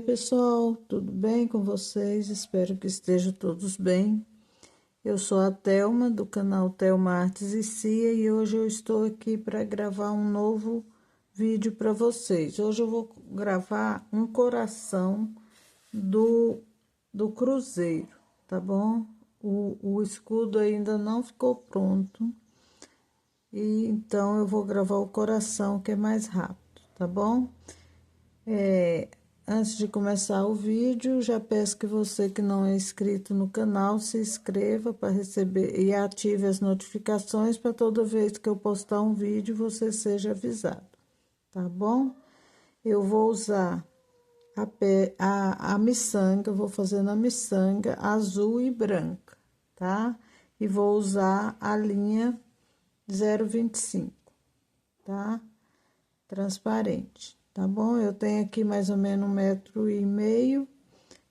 pessoal, tudo bem com vocês? Espero que estejam todos bem. Eu sou a Thelma, do canal Thelma Artes e Cia, e hoje eu estou aqui para gravar um novo vídeo para vocês. Hoje eu vou gravar um coração do cruzeiro, tá bom? O escudo ainda não ficou pronto, e então eu vou gravar o coração, que é mais rápido, tá bom? Antes de começar o vídeo, já peço que você que não é inscrito no canal se inscreva para receber e ative as notificações para toda vez que eu postar um vídeo você seja avisado, tá bom? Eu vou usar a miçanga, vou fazer na miçanga azul e branca, tá? E vou usar a linha 0,25, tá? Transparente. Tá bom? Eu tenho aqui mais ou menos 1,5 m,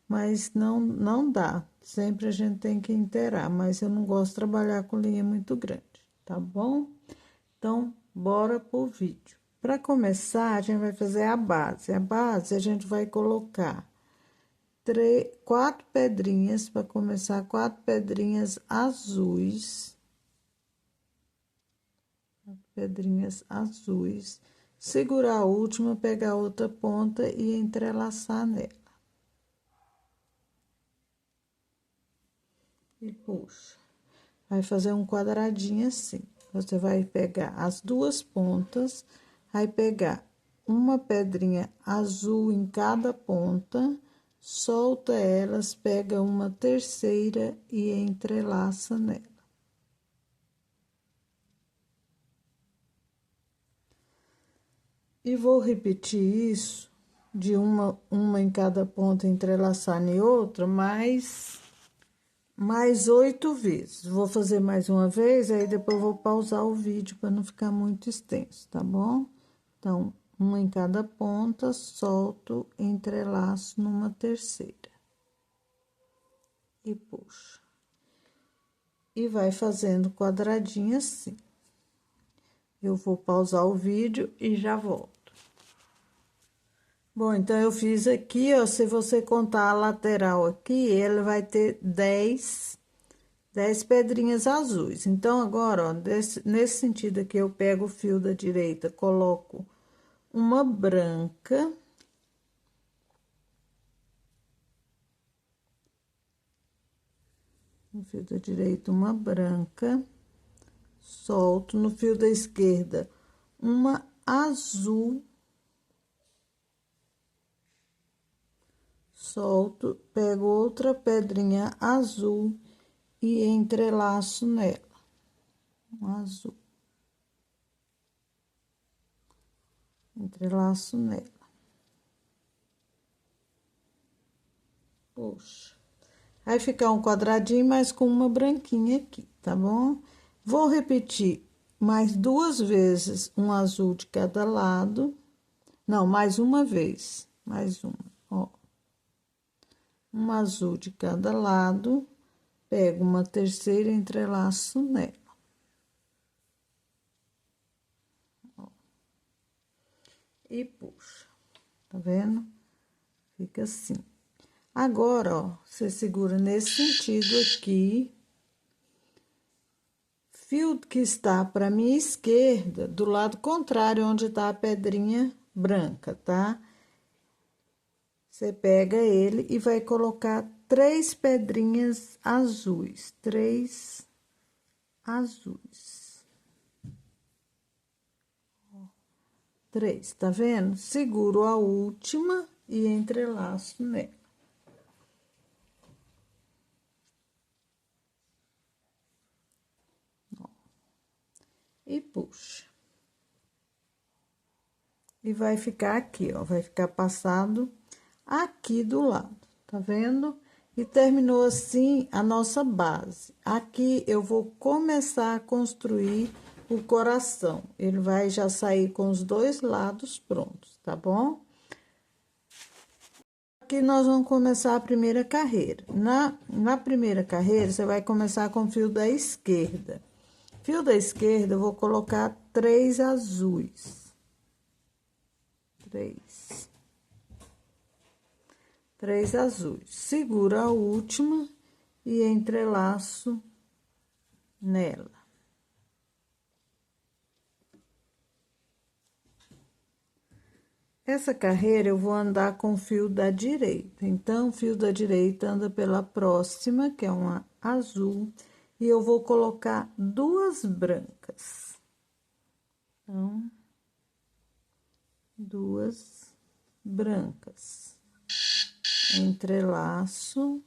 mas não dá. Sempre a gente tem que inteirar, mas eu não gosto de trabalhar com linha muito grande, tá bom? Então, bora pro vídeo. Para começar, a gente vai fazer a base. A base, a gente vai colocar 4 pedrinhas, para começar, 4 pedrinhas azuis. Pedrinhas azuis. Segurar a última, pegar a outra ponta e entrelaçar nela. E puxa. Vai fazer um quadradinho assim. Você vai pegar as duas pontas, vai pegar uma pedrinha azul em cada ponta, solta elas, pega uma terceira e entrelaça nela. E vou repetir isso de uma em cada ponta, entrelaçar em outra, mais 8 vezes. Vou fazer mais uma vez, aí depois eu vou pausar o vídeo para não ficar muito extenso, tá bom? Então, uma em cada ponta, solto, entrelaço numa terceira. E puxo. E vai fazendo quadradinho assim. Eu vou pausar o vídeo e já volto. Bom, então, eu fiz aqui, ó, se você contar a lateral aqui, ele vai ter 10 pedrinhas azuis. Então, agora, ó, nesse sentido aqui, eu pego o fio da direita, coloco uma branca. No fio da direita, uma branca. Solto. No fio da esquerda, uma azul. Solto, pego outra pedrinha azul e entrelaço nela. Um azul. Entrelaço nela. Puxa. Vai ficar um quadradinho, mas com uma branquinha aqui, tá bom? Vou repetir mais 2 vezes um azul de cada lado. Não, mais uma vez. Mais uma, ó. Um azul de cada lado. Pego uma terceira e entrelaço nela. Ó. E puxa. Tá vendo? Fica assim. Agora, ó, você segura nesse sentido aqui. Fio que está para minha esquerda, do lado contrário, onde tá a pedrinha branca, tá? Você pega ele e vai colocar 3 pedrinhas azuis. 3 azuis. 3, tá vendo? Seguro a última e entrelaço nela. E puxa. E vai ficar aqui, ó, vai ficar passado aqui do lado, tá vendo? E terminou assim a nossa base. Aqui eu vou começar a construir o coração. Ele vai já sair com os 2 lados prontos, tá bom? Aqui nós vamos começar a primeira carreira. Na primeira carreira, você vai começar com o fio da esquerda. Fio da esquerda, eu vou colocar 3 azuis. 3. 3 azuis. Seguro a última e entrelaço nela. Essa carreira eu vou andar com o fio da direita. Então, o fio da direita anda pela próxima, que é uma azul, e eu vou colocar 2 brancas. Então, 2 brancas. Entrelaço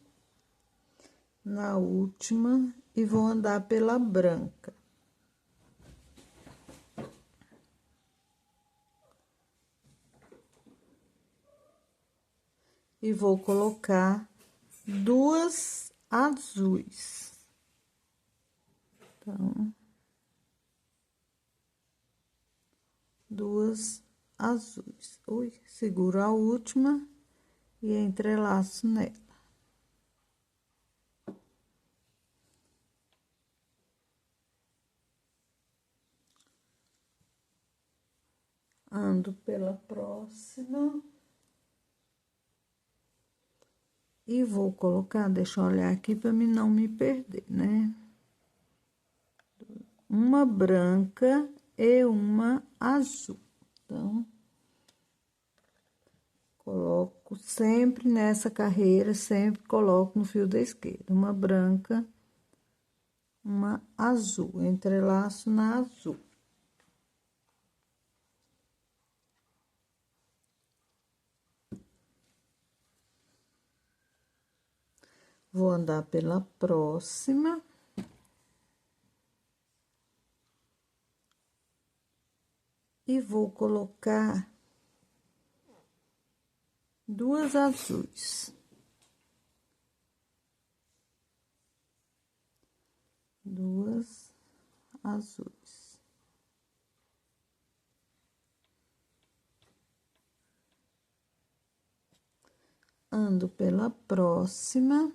na última e vou andar pela branca. E vou colocar 2 azuis. Então, 2 azuis. Ui, seguro a última e entrelaço nela. Ando pela próxima. E vou colocar, deixa eu olhar aqui para mim não me perder, né? Uma branca e uma azul. Então, coloco sempre nessa carreira, sempre coloco no fio da esquerda. Uma branca, uma azul. Entrelaço na azul. Vou andar pela próxima. E vou colocar 2 azuis. 2 azuis. Ando pela próxima.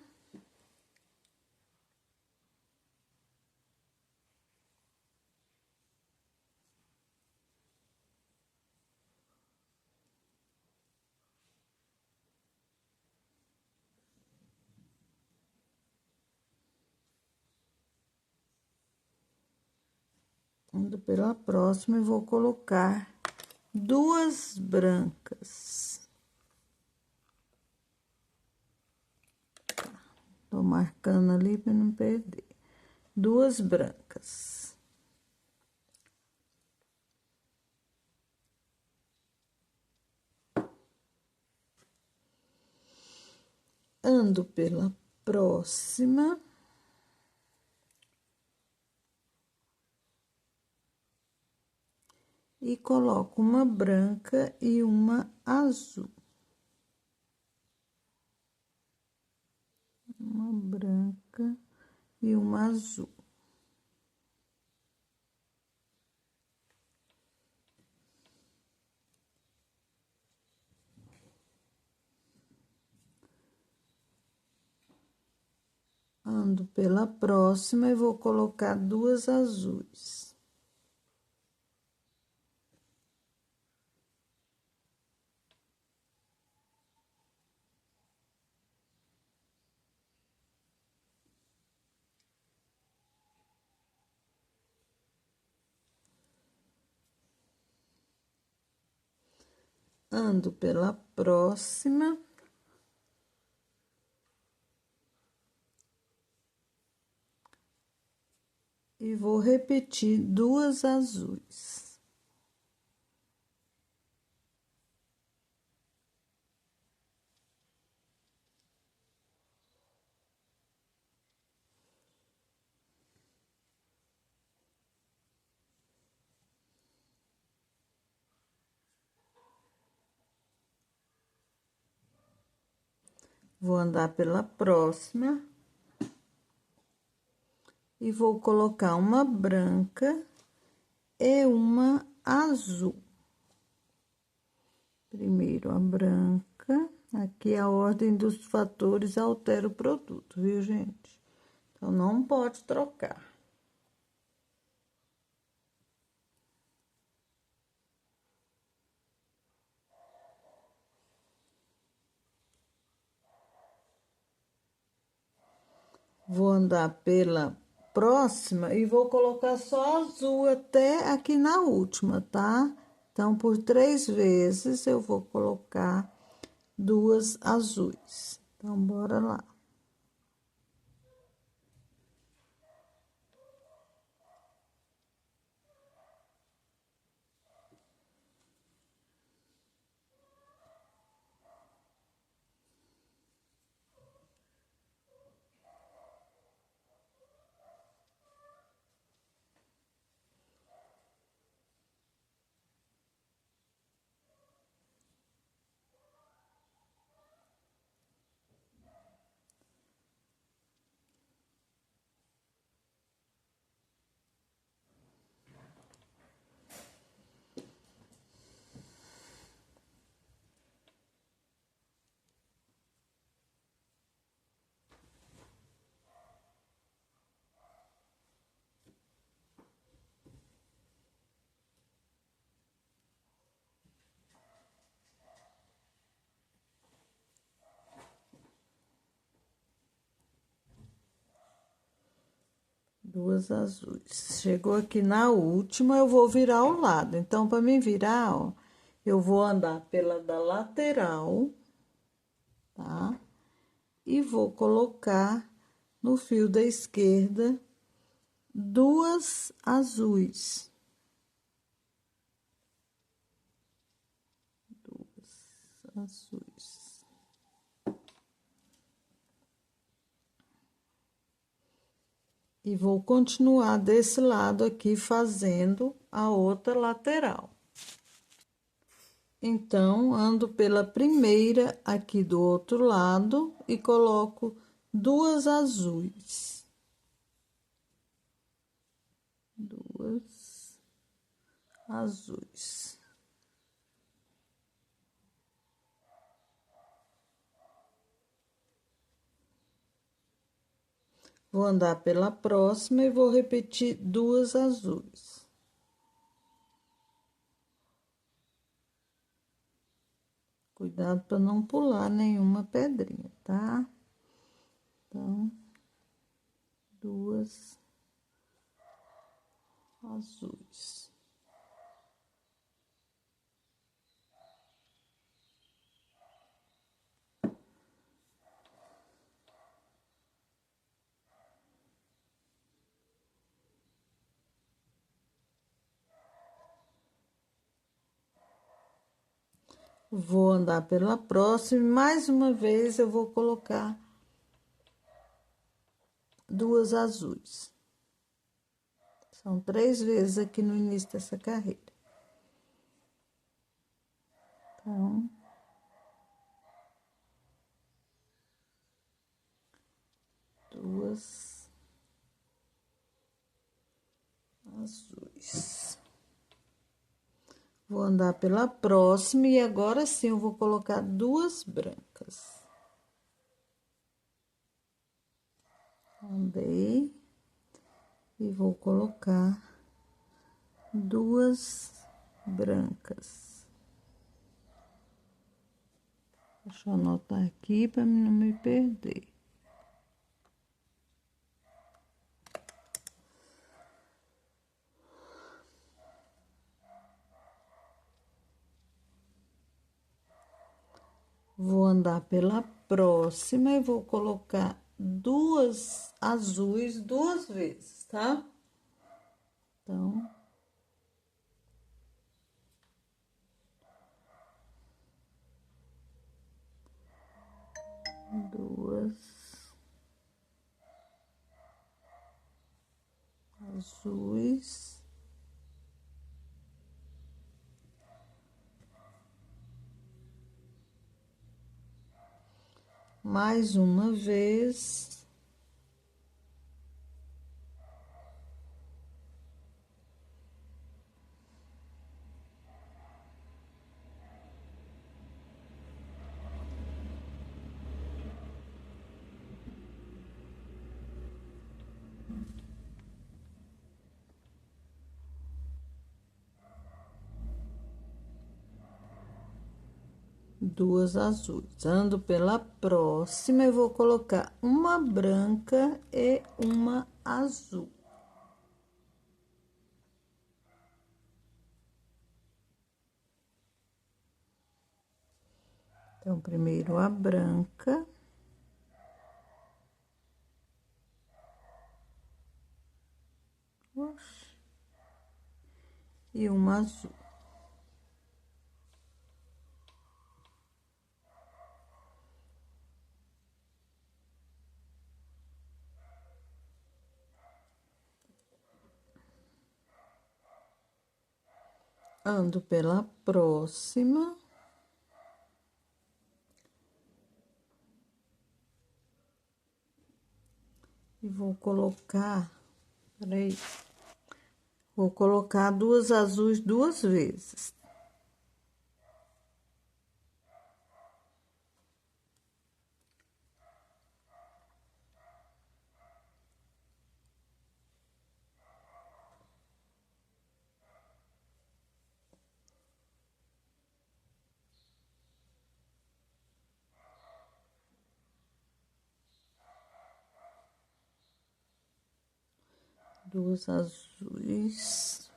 Ando pela próxima e vou colocar 2 brancas. Tô marcando ali para não perder. 2 brancas. Ando pela próxima. E coloco uma branca e uma azul. Uma branca e uma azul. Ando pela próxima e vou colocar 2 azuis. Ando pela próxima. E vou repetir 2 azuis. Vou andar pela próxima. E vou colocar uma branca e uma azul. Primeiro a branca, aqui a ordem dos fatores altera o produto, viu, gente? Então, não pode trocar. Vou andar pela próxima e vou colocar só azul até aqui na última, tá? Então, por 3 vezes eu vou colocar 2 azuis. Então, bora lá. Duas azuis. Chegou aqui na última, eu vou virar o lado. Então, para me virar, ó, eu vou andar pela da lateral, tá? E vou colocar no fio da esquerda 2 azuis. 2 azuis. E vou continuar desse lado aqui fazendo a outra lateral. Então, ando pela primeira aqui do outro lado e coloco 2 azuis. 2 azuis. Vou andar pela próxima e vou repetir 2 azuis. Cuidado para não pular nenhuma pedrinha, tá? Então, 2 azuis. Vou andar pela próxima e mais uma vez eu vou colocar 2 azuis. São 3 vezes aqui no início dessa carreira. Então, 2 azuis. Vou andar pela próxima e agora sim eu vou colocar 2 brancas. Andei e vou colocar 2 brancas. Deixa eu anotar aqui para não me perder. Vou andar pela próxima e vou colocar 2 azuis 2 vezes, tá? Então, 2 azuis. Mais uma vez. duas azuis. Ando pela próxima e vou colocar uma branca e uma azul. Então, primeiro a branca. E uma azul. Ando pela próxima. E vou colocar, peraí, vou colocar duas azuis duas vezes. Duas azuis.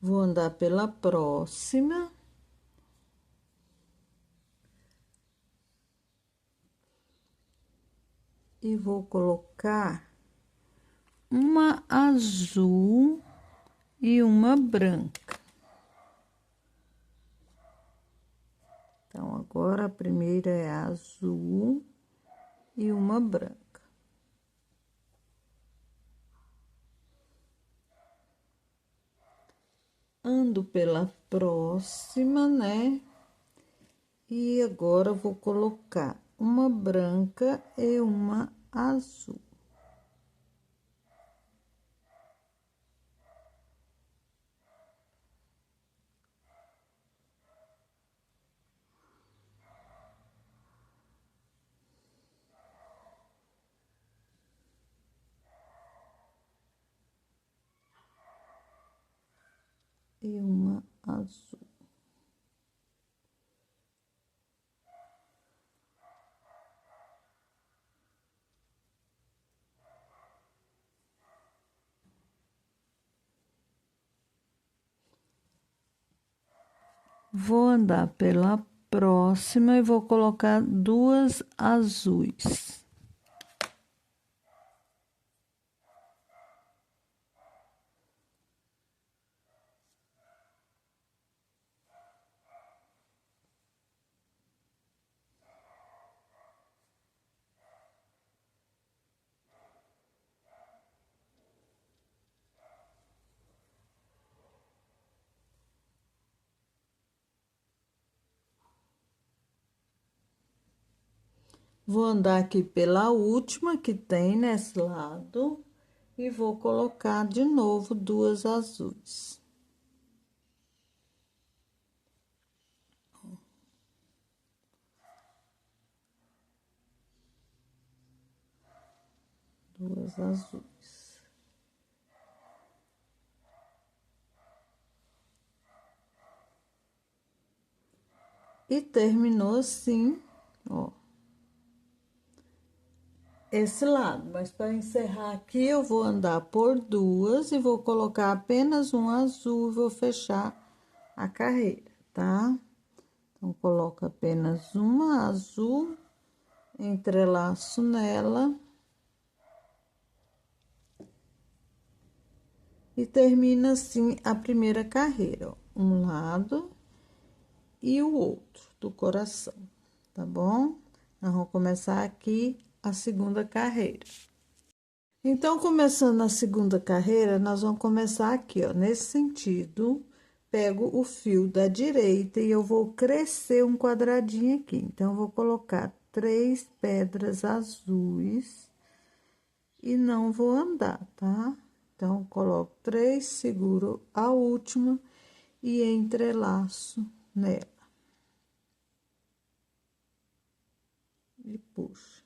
Vou andar pela próxima. E vou colocar uma azul e uma branca. Então, agora a primeira é azul e uma branca. Ando pela próxima, né? E agora vou colocar uma branca e uma azul. E uma azul. Vou andar pela próxima e vou colocar duas azuis. Vou andar aqui pela última que tem nesse lado e vou colocar de novo duas azuis. Duas azuis. E terminou assim, ó. Esse lado, mas para encerrar aqui, eu vou andar por duas e vou colocar apenas um azul e vou fechar a carreira, tá? Então, coloco apenas uma azul, entrelaço nela. E termina assim a primeira carreira, ó, um lado e o outro do coração, tá bom? Nós vamos começar aqui a segunda carreira. Então, começando a segunda carreira, nós vamos começar aqui, ó, nesse sentido, pego o fio da direita e eu vou crescer um quadradinho aqui. Então, eu vou colocar 3 pedras azuis e não vou andar, tá? Então, coloco 3, seguro a última e entrelaço nela. puxa.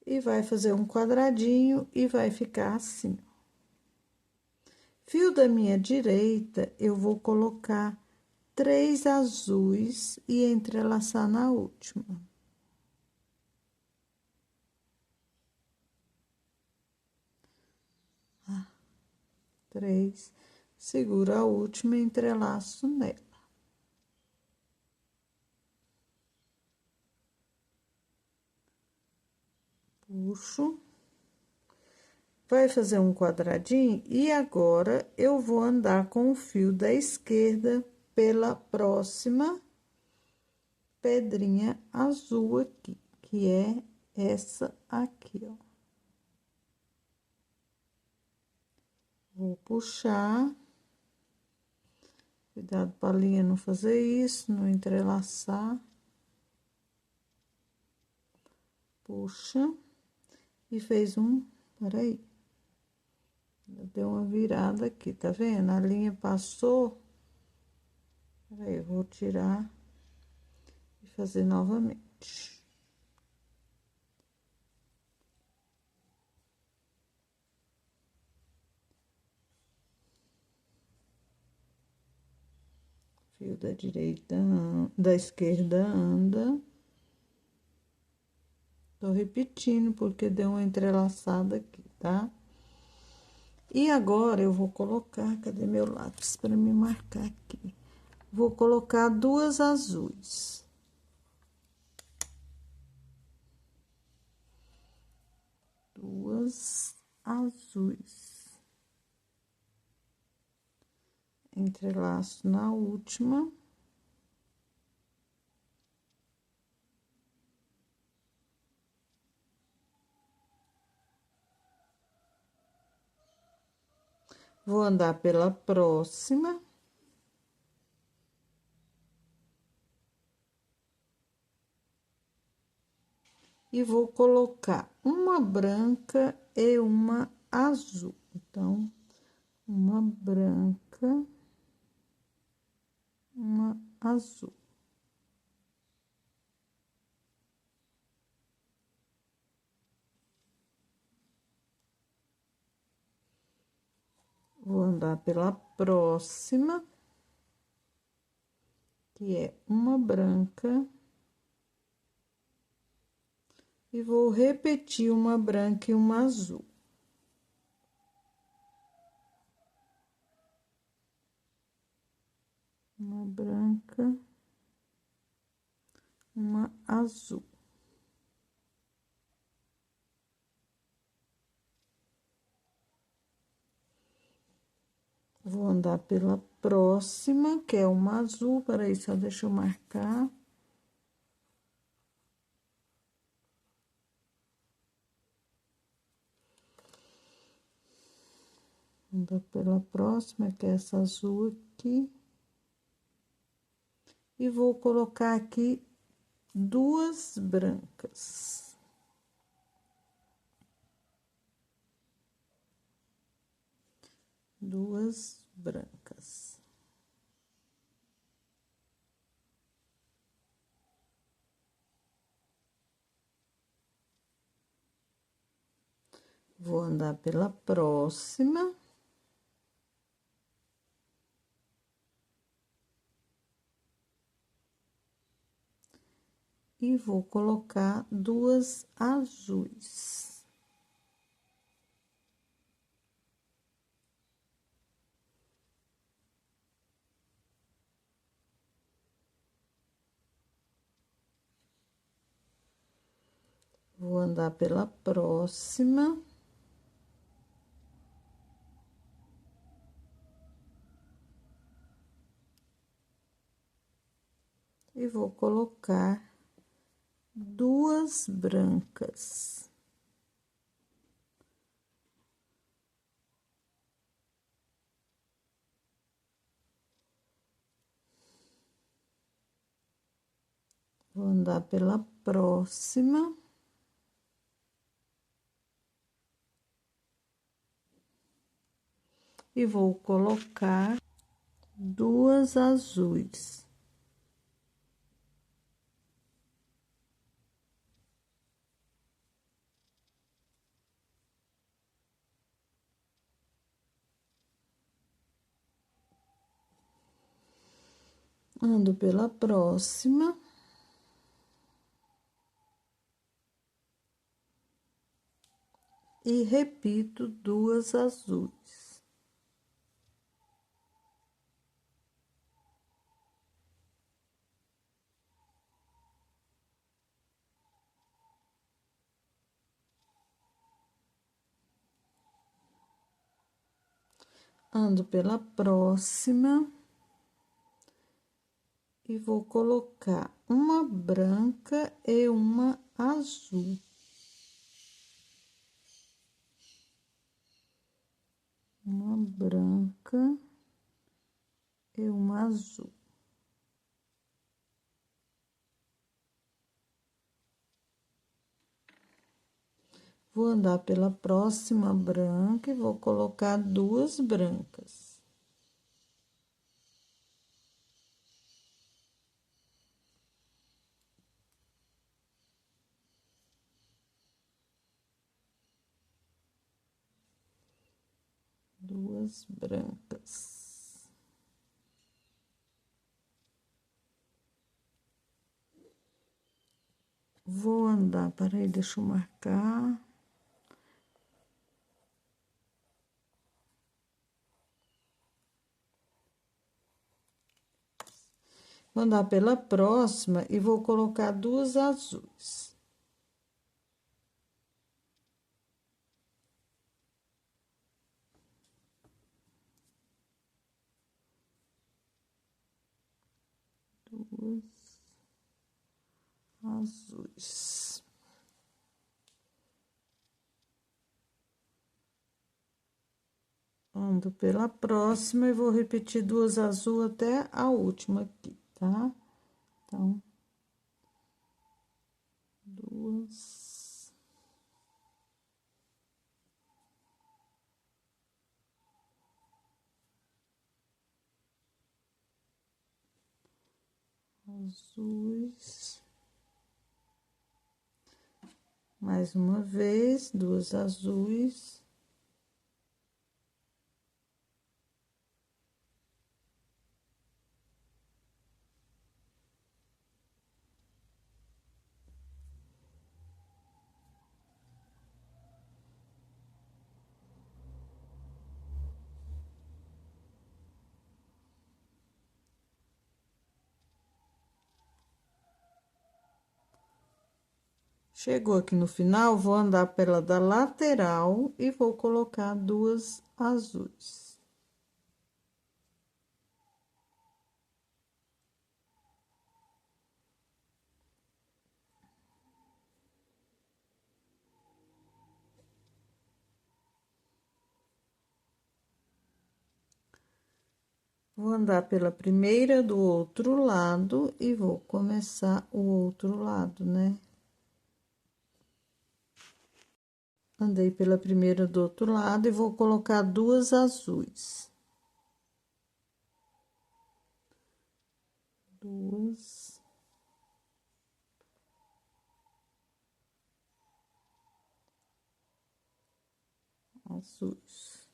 E vai fazer um quadradinho e vai ficar assim. Fio da minha direita, eu vou colocar 3 azuis e entrelaçar na última. Ah, 3, seguro a última e entrelaço nela. Puxo. Vai fazer um quadradinho e agora eu vou andar com o fio da esquerda pela próxima pedrinha azul aqui, que é essa aqui, ó. Vou puxar. Cuidado pra linha não fazer isso, não entrelaçar. Puxa. E fez um, peraí. Deu uma virada aqui, tá vendo? A linha passou. Peraí, eu vou tirar e fazer novamente. Fio da direita, da esquerda anda. Tô repetindo porque deu uma entrelaçada aqui, tá? E agora eu vou colocar, cadê meu lápis para me marcar aqui? Vou colocar 2 azuis. Duas azuis. Entrelaço na última. Vou andar pela próxima. E vou colocar uma branca e uma azul. Então, uma branca, uma azul. Vou andar pela próxima, que é uma branca. E vou repetir uma branca e uma azul. Uma branca, uma azul. Vou andar pela próxima, que é uma azul, peraí, só deixa eu marcar. Andar pela próxima, que é essa azul aqui. E vou colocar aqui 2 brancas. Duas brancas. Vou andar pela próxima. E vou colocar 2 azuis. Vou andar pela próxima. E vou colocar 2 brancas. Vou andar pela próxima. E vou colocar 2 azuis. Ando pela próxima. E repito 2 azuis. Ando pela próxima. E vou colocar uma branca e uma azul. Uma branca e uma azul. Vou andar pela próxima branca e vou colocar 2 brancas. Duas brancas. Vou andar, peraí, deixa eu marcar. Vou andar pela próxima e vou colocar 2 azuis. Duas azuis. Ando pela próxima e vou repetir 2 azuis até a última aqui, tá? Então, 2 azuis. Mais uma vez, 2 azuis. Chegou aqui no final, vou andar pela da lateral e vou colocar 2 azuis. Vou andar pela primeira do outro lado e vou começar o outro lado, né? Andei pela primeira do outro lado e vou colocar 2 azuis. 2 azuis.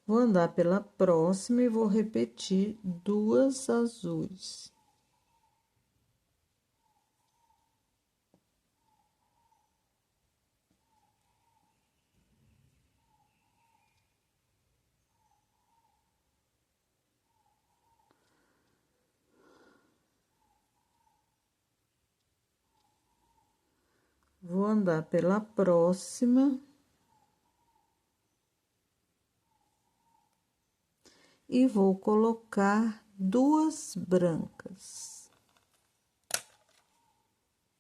Vou andar pela próxima e vou repetir 2 azuis. Vou andar pela próxima. E vou colocar 2 brancas.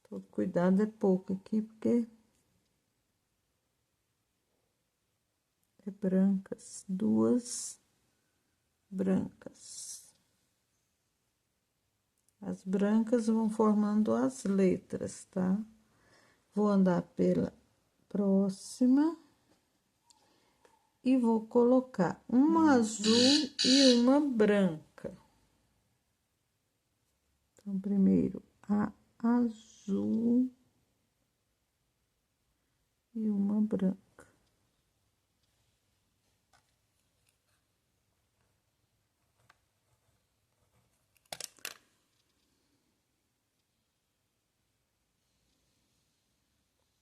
Todo cuidado é pouco aqui, porque é brancas, 2 brancas. As brancas vão formando as letras, tá? Vou andar pela próxima. E vou colocar uma azul e uma branca. Então, primeiro a azul e uma branca.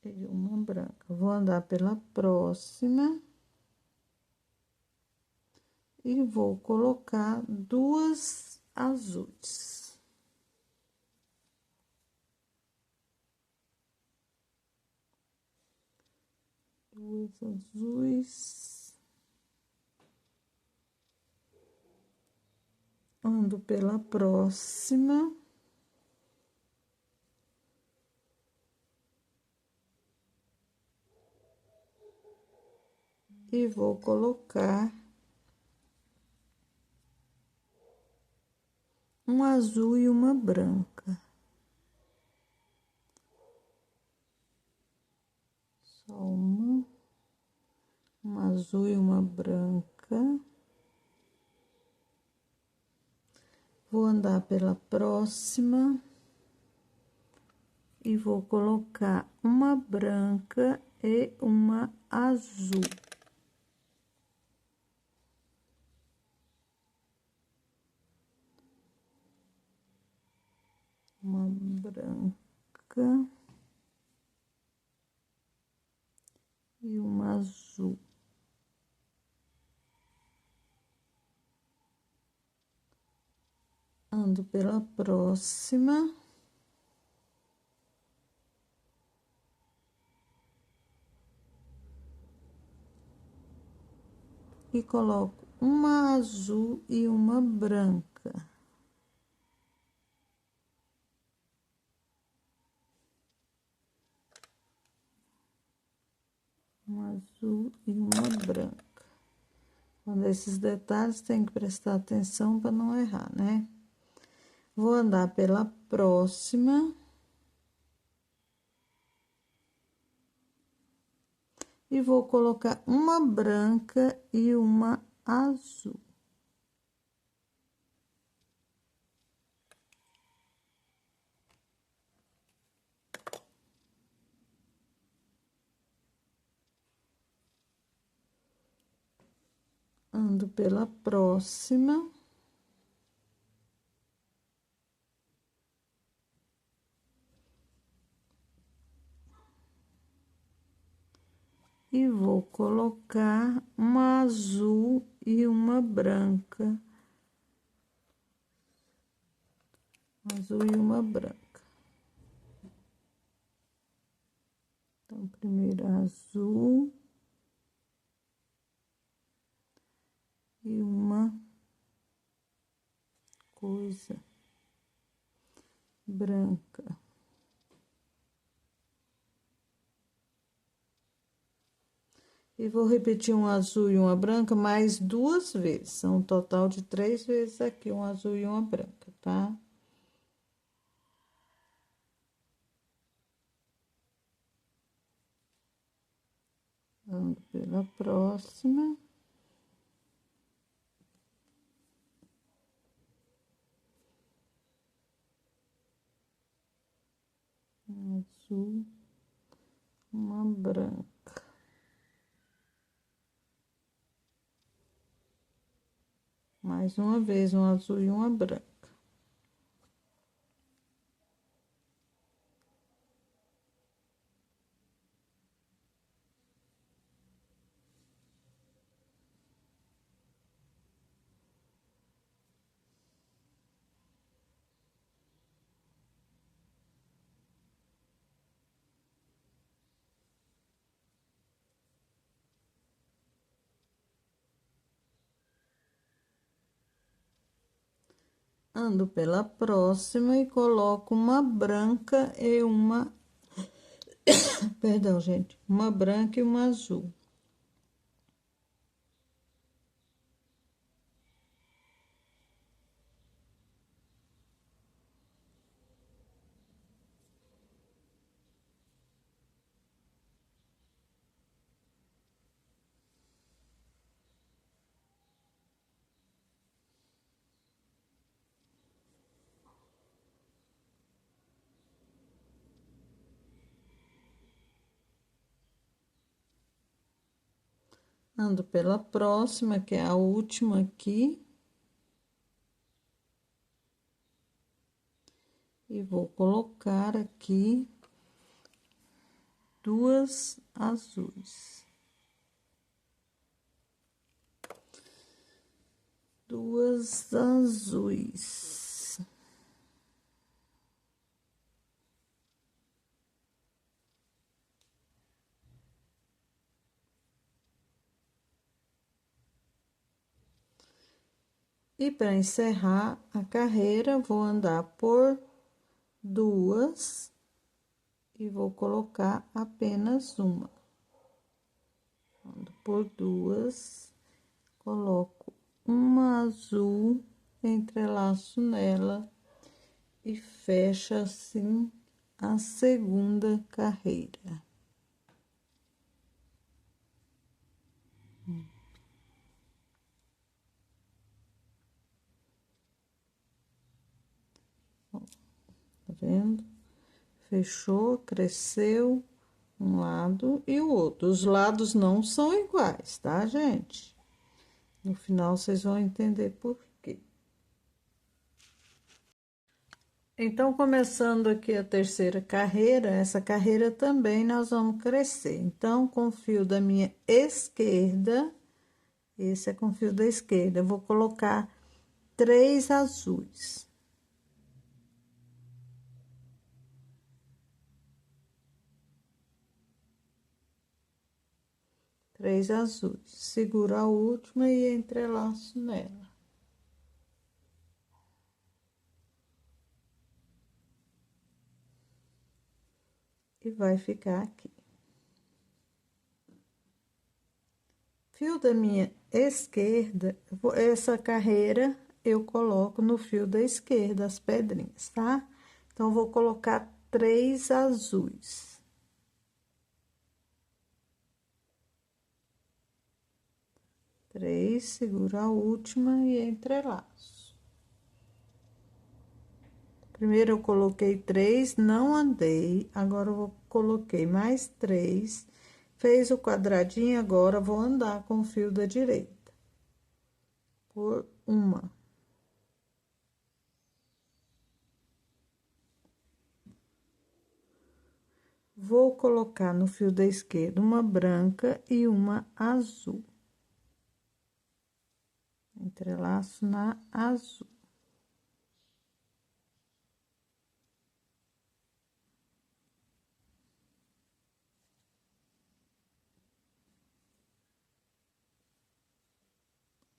e uma branca. Vou andar pela próxima e vou colocar duas azuis. Duas azuis. Ando pela próxima. E vou colocar um azul e uma branca. Só um azul e uma branca. Vou andar pela próxima e vou colocar uma branca e uma azul. Uma branca e uma azul. Ando pela próxima. E coloco uma azul e uma branca. Um azul e uma branca. Quando esses detalhes tem que prestar atenção para não errar, né? Vou andar pela próxima. E vou colocar uma branca e uma azul. Ando pela próxima. E vou colocar uma azul e uma branca. Azul e uma branca. Então, primeiro azul. E uma coisa branca. E vou repetir um azul e uma branca mais duas vezes. São um total de 3 vezes aqui, um azul e uma branca, tá? Ando pela próxima. Um azul, uma branca. Mais uma vez, um azul e uma branca. Ando pela próxima e coloco uma branca e uma... Perdão, gente. Uma branca e uma azul. Ando pela próxima, que é a última aqui. E vou colocar aqui duas azuis. Duas azuis. E para encerrar a carreira, vou andar por duas e vou colocar apenas uma. Ando por duas, coloco uma azul, entrelaço nela e fecha assim a segunda carreira. Tá vendo? Fechou, cresceu um lado e o outro. Os lados não são iguais, tá, gente? No final, vocês vão entender por quê. Então, começando aqui a terceira carreira, essa carreira também nós vamos crescer. Então, com o fio da minha esquerda, esse é com o fio da esquerda, eu vou colocar 3 azuis. Três azuis. Seguro a última e entrelaço nela. E vai ficar aqui. Fio da minha esquerda, essa carreira eu coloco no fio da esquerda, as pedrinhas, tá? Então, vou colocar 3 azuis. Três, seguro a última e entrelaço. Primeiro eu coloquei 3, não andei, agora eu coloquei mais 3, fez o quadradinho, agora vou andar com o fio da direita. Por uma. Vou colocar no fio da esquerda uma branca e uma azul. Entrelaço na azul.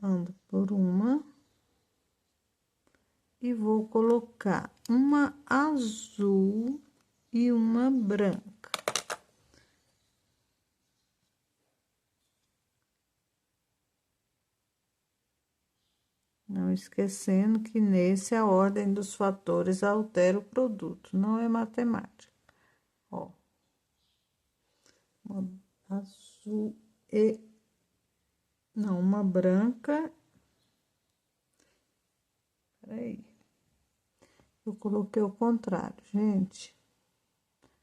Ando por uma. E vou colocar uma azul e uma branca. Não esquecendo que nesse a ordem dos fatores altera o produto, não é matemática. Ó. Uma azul e... Não, uma branca. Peraí. Eu coloquei o contrário, gente.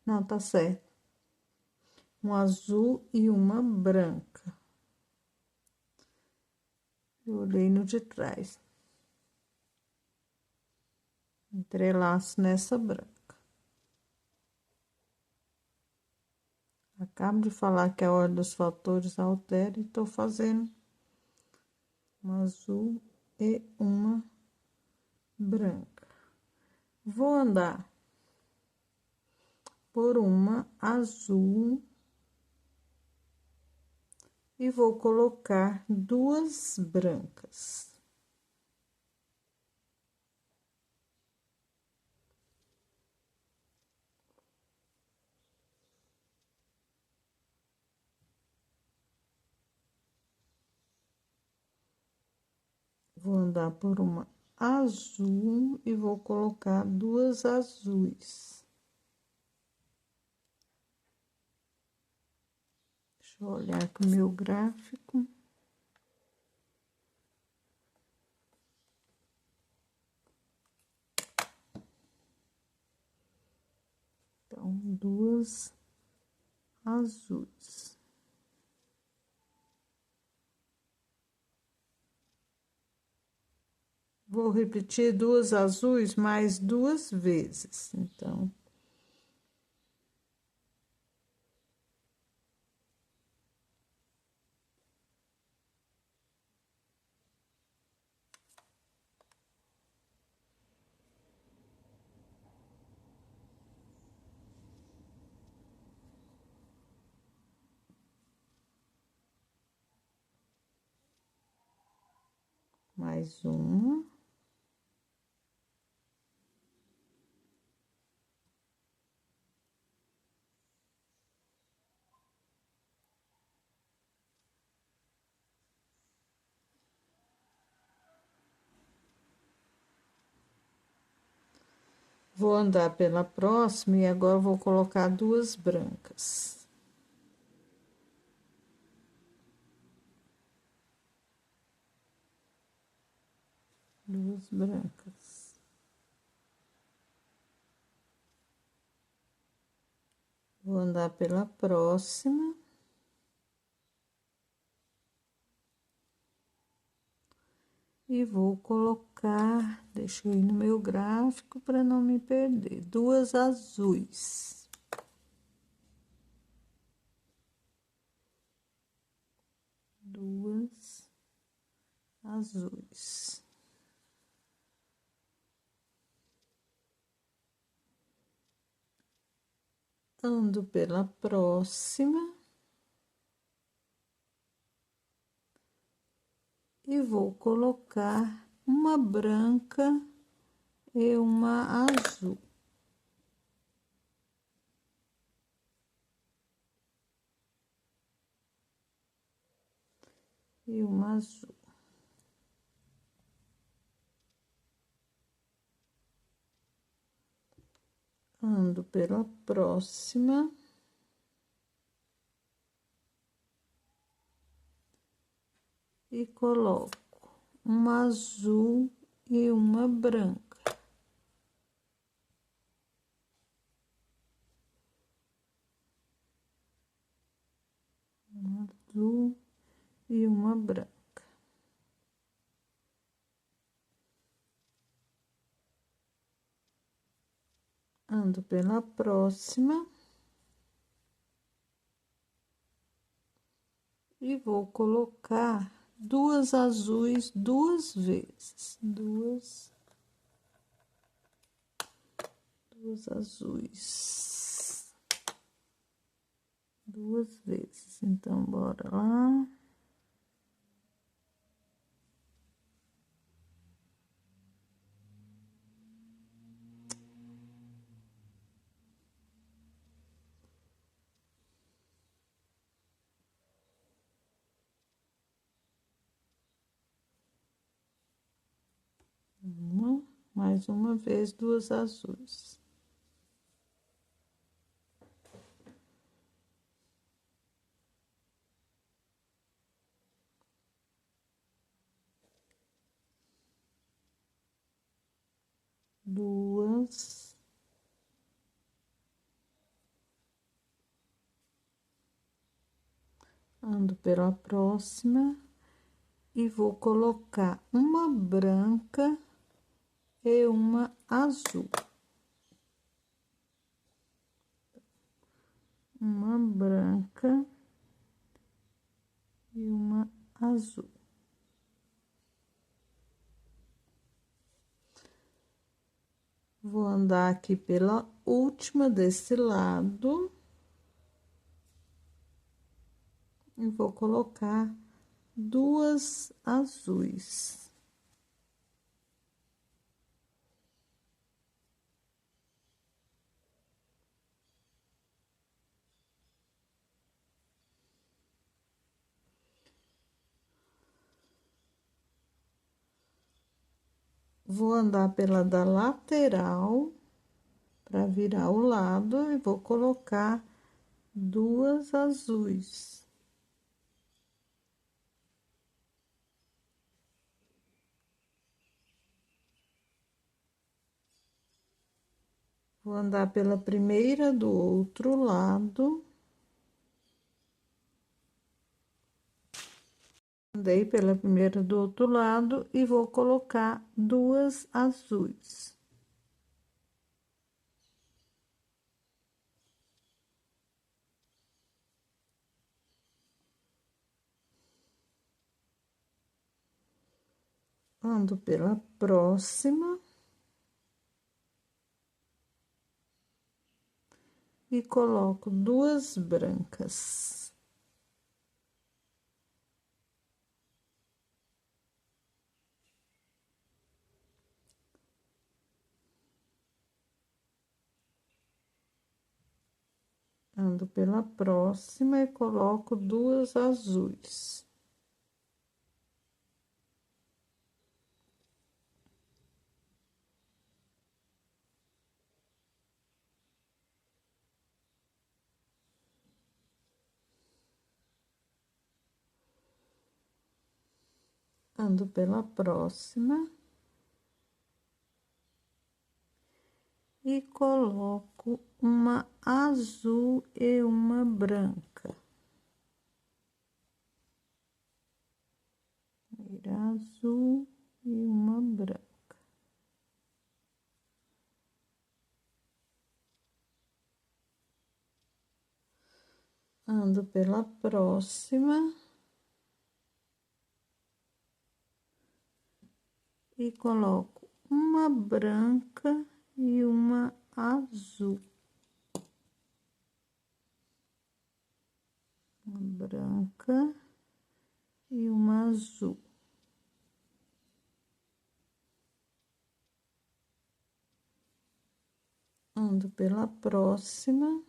Não, tá certo. Um azul e uma branca. Eu olhei no de trás. Entrelaço nessa branca. Acabo de falar que a ordem dos fatores altera e tô fazendo um azul e uma branca. Vou andar por uma azul e vou colocar 2 brancas. Vou andar por uma azul e vou colocar 2 azuis. Deixa eu olhar com o meu gráfico. Então, 2 azuis. Vou repetir 2 azuis mais 2 vezes, então. mais uma. Vou andar pela próxima e agora vou colocar duas brancas. Duas brancas. Vou andar pela próxima. E vou colocar, deixa eu ir no meu gráfico para não me perder, duas azuis. Duas azuis. Ando pela próxima. E vou colocar uma branca e uma azul. E uma azul. Ando pela próxima. E coloco uma azul e uma branca. Uma azul e uma branca. Ando pela próxima. E vou colocar duas azuis duas vezes. Duas azuis. Duas vezes. Então, bora lá. Mais uma vez, duas azuis. Duas. Ando pela próxima e vou colocar uma branca e uma azul. Uma branca e uma azul. Vou andar aqui pela última desse lado. E vou colocar duas azuis. Vou andar pela da lateral para virar o lado e vou colocar duas azuis. Vou andar pela primeira do outro lado. Andei pela primeira do outro lado e vou colocar duas azuis. Ando pela próxima. E coloco duas brancas. Ando pela próxima e coloco duas azuis. Ando pela próxima e coloco uma azul e uma branca. Azul e uma branca. Ando pela próxima e coloco uma branca e uma azul. Uma branca e uma azul. Ando pela próxima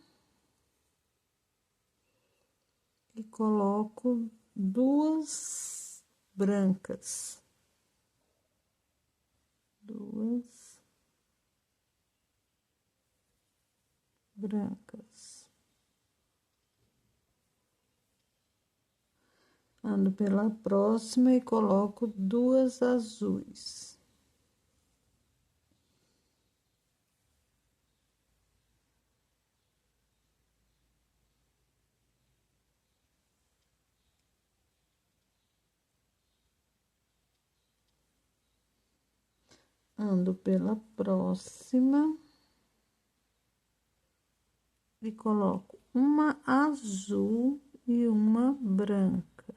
e coloco duas brancas. Duas brancas. Ando pela próxima e coloco duas azuis. Ando pela próxima e coloco uma azul e uma branca.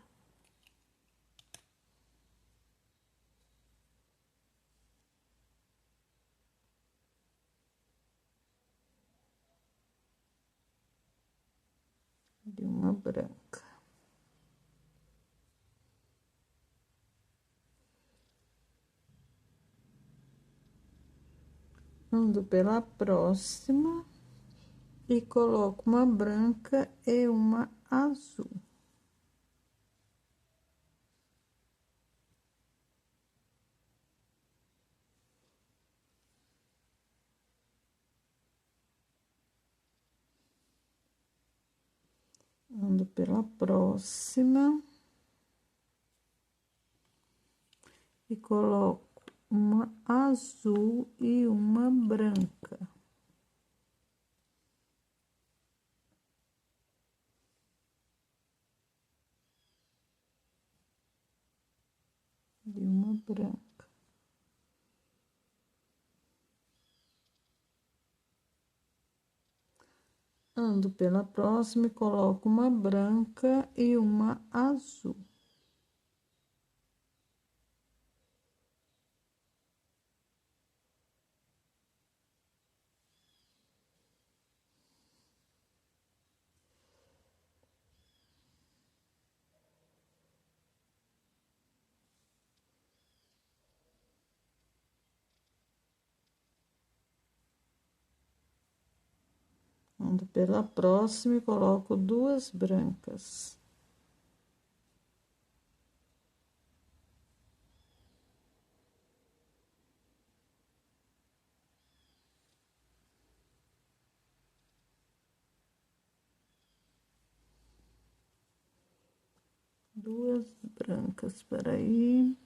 E uma branca. Ando pela próxima e coloco uma branca e uma azul. Ando pela próxima e coloco uma azul e uma branca. E uma branca. Ando pela próxima e coloco uma branca e uma azul. Ando pela próxima e coloco duas brancas. Duas brancas, peraí.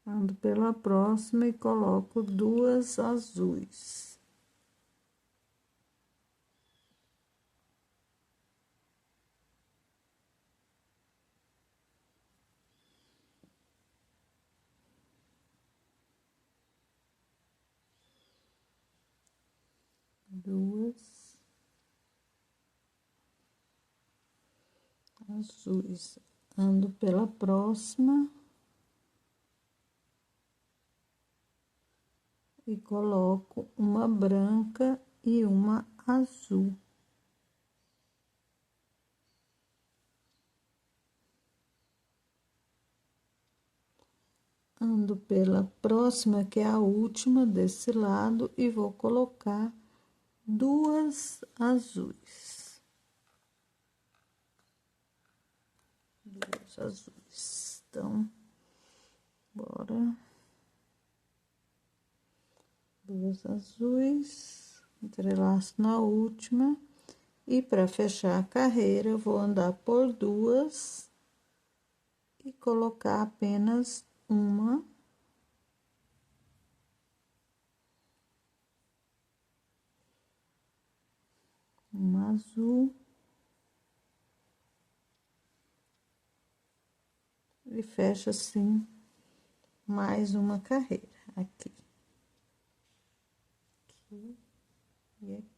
Ando pela próxima e coloco duas azuis. Duas azuis. Ando pela próxima e coloco uma branca e uma azul. Ando pela próxima, que é a última desse lado, e vou colocar duas azuis. Duas azuis. Então, bora. Duas azuis, entrelaço na última. E para fechar a carreira, eu vou andar por duas e colocar apenas uma azul e fecha assim mais uma carreira aqui e aqui.